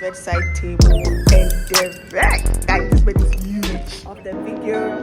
bedside table, and the rest. Guys, this bed is huge. Of the video.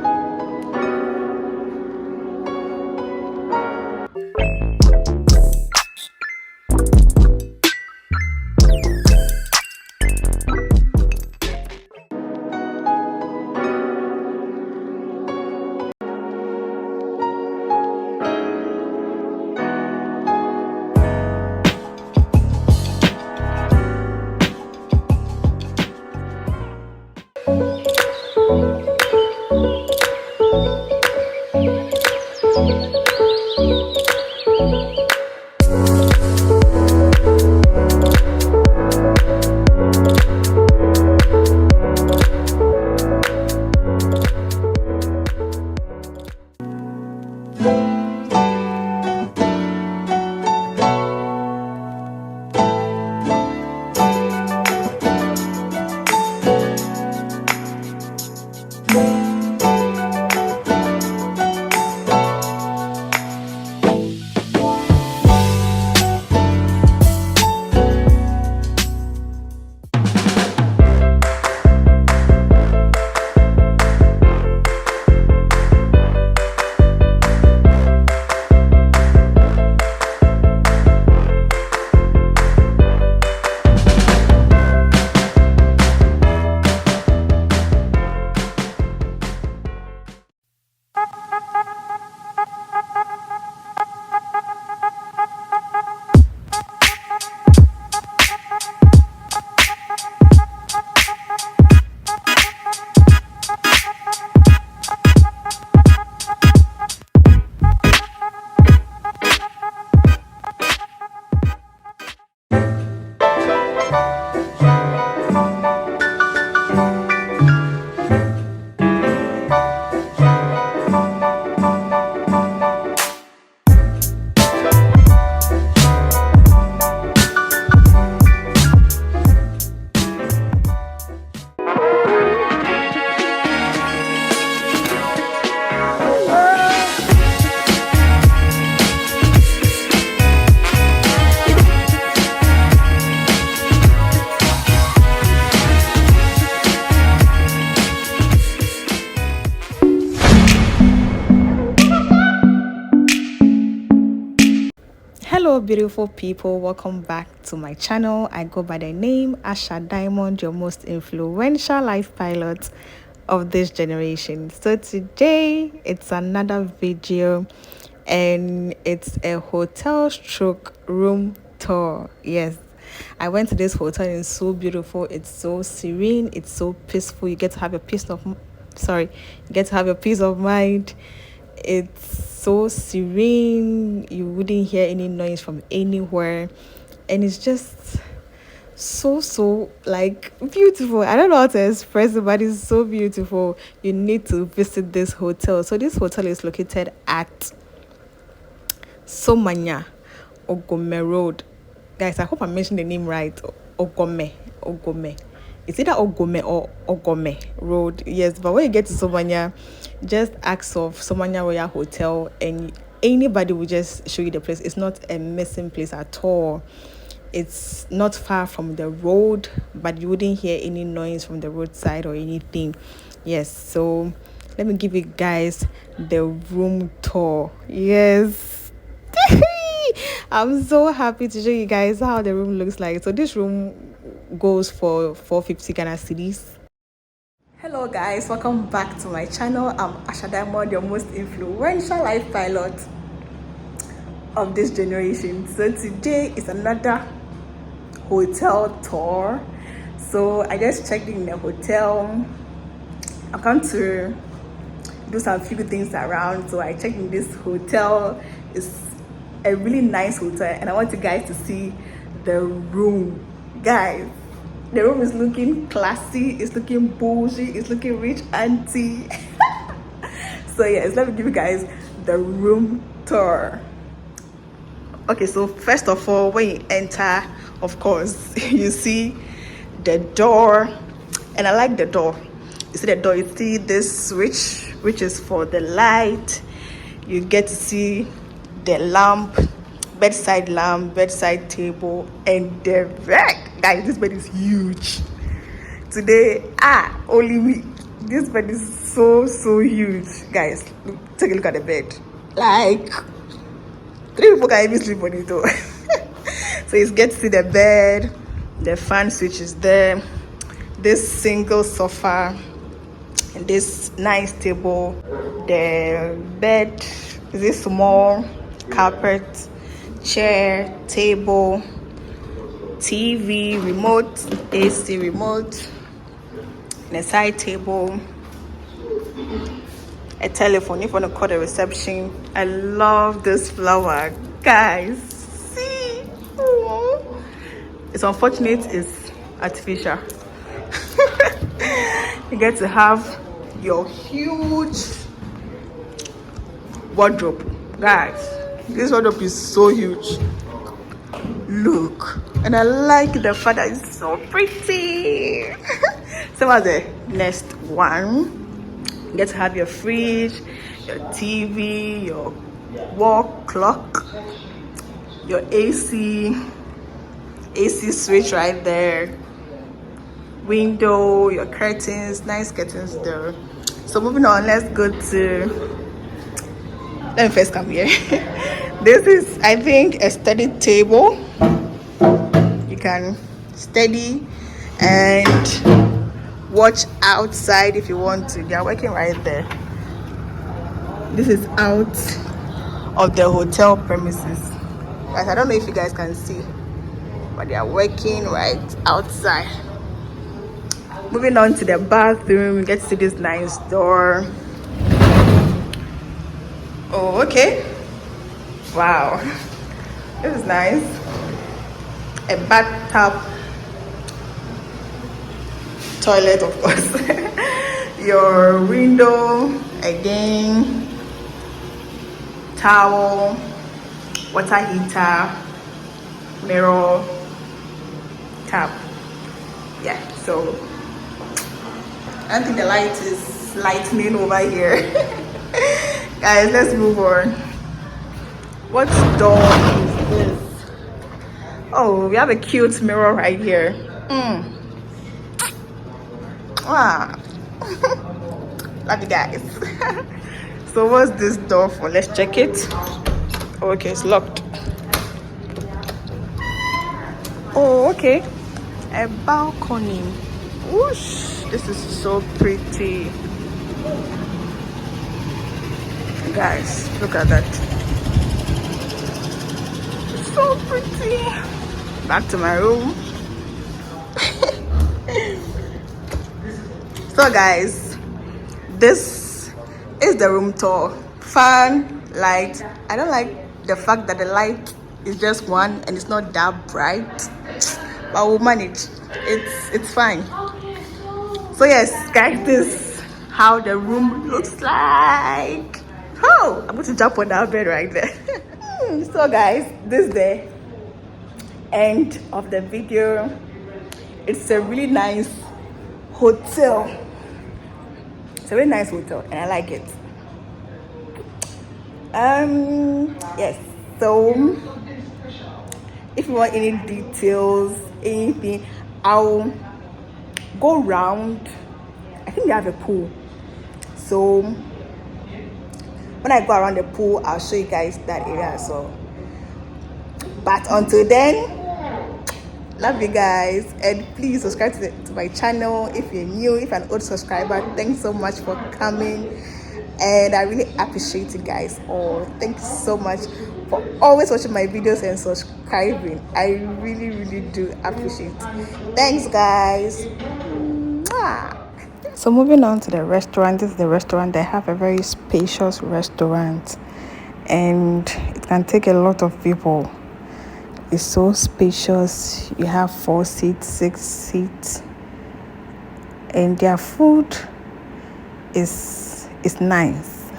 Hello beautiful people, welcome back to my channel. I go by the name Asha Diamond, your most influential life pilot of this generation. So today it's another video and it's a hotel stroke room tour. Yes, I went to this hotel and it's so beautiful, it's so serene, it's so peaceful. You get to have a peace of mind. It's so serene, you wouldn't hear any noise from anywhere, and it's just so like beautiful. I don't know how to express it, but it's so beautiful. You need to visit this hotel. So this hotel is located at Somanya, Ogome Road. Guys, I hope I mentioned the name right. Ogome. It's either Ogome or Ogome Road. Yes, but when you get to Somanya, just ask of Somanya Royal Hotel and anybody will just show you the place. It's not a missing place at all. It's not far from the road, but you wouldn't hear any noise from the roadside or anything. Yes, so let me give you guys the room tour. Yes. I'm so happy to show you guys how the room looks like. So this room goes for 450 Ghana cedis. Hello guys, welcome back to my channel. I'm Asha Diamond, your most influential life pilot of this generation. So today is another hotel tour. So I just checked in the hotel. I've come to do some few things around. So I checked in this hotel. It's a really nice hotel and I want you guys to see the room. Guys, the room is looking classy, it's looking bougie, it's looking rich auntie. So yes, let me give you guys the room tour. Okay, so first of all, when you enter, of course, you see the door, and I like the door. You see the door, you see this switch, which is for the light. You get to see the lamp bedside lamp, bedside table, and the bed. Guys, this bed is huge. Today, only me. This bed is so huge. Guys, take a look at the bed. Like, 3 people can even sleep on it though. So you get to see the bed, the fan switch is there, this single sofa, and this nice table. The bed is this small carpet, chair, table, TV, remote, AC remote, and a side table, a telephone if you want to call the reception. I love this flower, guys. See, it's unfortunate it's artificial. You get to have your huge wardrobe, guys. This wardrobe is so huge. Look, and I like the fact that it's so pretty. So what's the next one? You get to have your fridge, your TV, your wall clock, your AC switch right there, window, your curtains, nice curtains there. So moving on, let's go to, let me first come here. This is, I think, a study table. You can study and watch outside if you want to. They are working right there. This is out of the hotel premises. Guys, I don't know if you guys can see, but they are working right outside. Moving on to the bathroom, we get to see this nice door. Oh, okay. Wow, this is nice. A bathtub, toilet, of course. Your window again, towel, water heater, mirror, tap. Yeah, so I don't think the light is lightning over here. Guys, let's move on. What door is this? Oh, we have a cute mirror right here. Wow. Love you guys. So what's this door for? Let's check it. Okay, it's locked. Oh, okay. A balcony. Whoosh. This is so pretty. Guys, look at that. So pretty. Back to my room. So guys, this is the room tour. Fan, light. I don't like the fact that the light is just one and it's not that bright, but we'll manage. It's fine. So yes, guys, this is how the room looks like. Oh, I'm going to jump on that bed right there. So guys, this is the end of the video. It's a really nice hotel. It's a really nice hotel and I like it. Yes, so if you want any details, anything, I'll go round. I think they have a pool, so when I go around the pool, I'll show you guys that area as well. But until then, love you guys, and please subscribe to my channel if you're new. If you're an old subscriber, thanks so much for coming, and I really appreciate you guys all. Thank you so much for always watching my videos and subscribing. I really do appreciate it. Thanks guys. Mwah. So moving on to the restaurant. This is the restaurant. They have a very spacious restaurant and it can take a lot of people. It's so spacious. You have 4 seats, 6 seats, and their food is nice.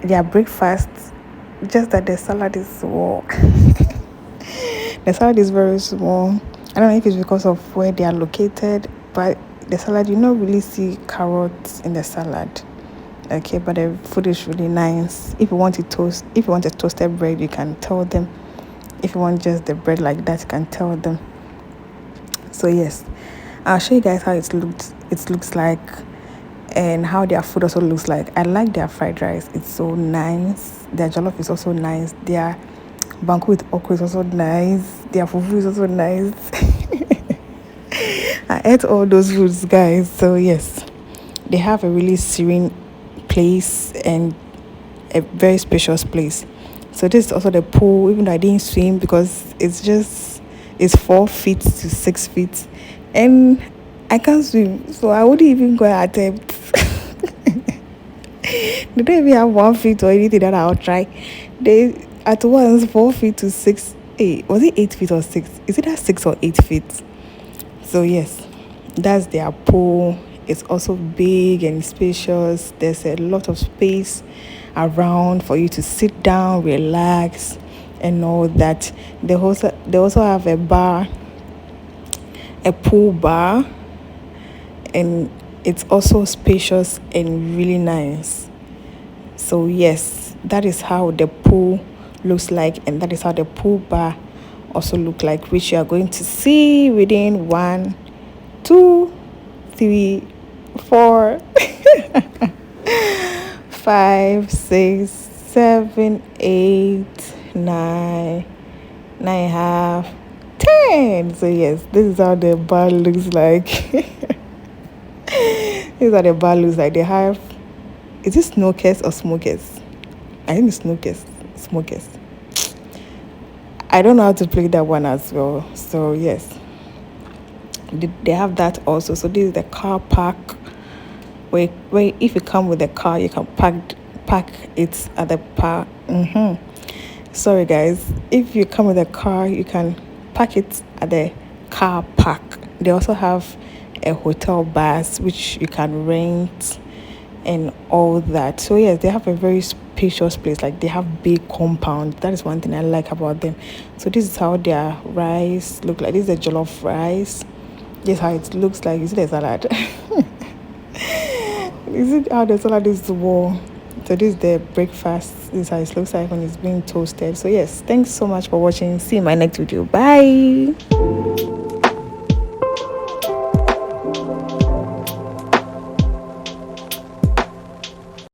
Their breakfast, just that the salad is small. The salad is very small. I don't know if it's because of where they are located, but the salad, you don't really see carrots in the salad. Okay, but the food is really nice. If you want a toasted bread, you can tell them. If you want just the bread like that, you can tell them. So yes, I'll show you guys how it looks like, and how their food also looks like. I like their fried rice. It's so nice. Their jollof is also nice. Their banku with okra is also nice. Their fufu is also nice. I ate all those foods, guys. So yes, they have a really serene place and a very spacious place. So this is also the pool, even though I didn't swim because it's 4 feet to 6 feet, and I can't swim, so I wouldn't even go and attempt. They don't even have 1 feet or anything that I'll try. They at once 4 feet to 6. Hey, was it 8 feet or 6? Is it that 6 or 8 feet? So yes, that's their pool. It's also big and spacious. There's a lot of space around for you to sit down, relax, and all that. They also have a bar, a pool bar, and it's also spacious and really nice. So yes, that is how the pool looks like, and that is how the pool bar also look like, which you are going to see within 1, 2, 3, 4, 5, 6, 7, 8, 9, 9.5, 10. So yes, this is how the bar looks like. This is how the bar looks like. They have, is it smokers or smokers? I think it's smokers. I don't know how to play that one as well. So yes, they have that also. So this is the car park, where if you come with the car, you can park it at the park. Sorry guys, if you come with a car, you can park it at the car park. They also have a hotel bus which you can rent and all that. So yes, they have a very spacious place. Like, they have big compound. That is one thing I like about them. So this is how their rice look like. This is a jollof rice. This is how it looks like. Is it a salad? Is it how the salad is warm? So this is the breakfast. This is how it looks like when it's being toasted. So yes, thanks so much for watching. See you in my next video. Bye.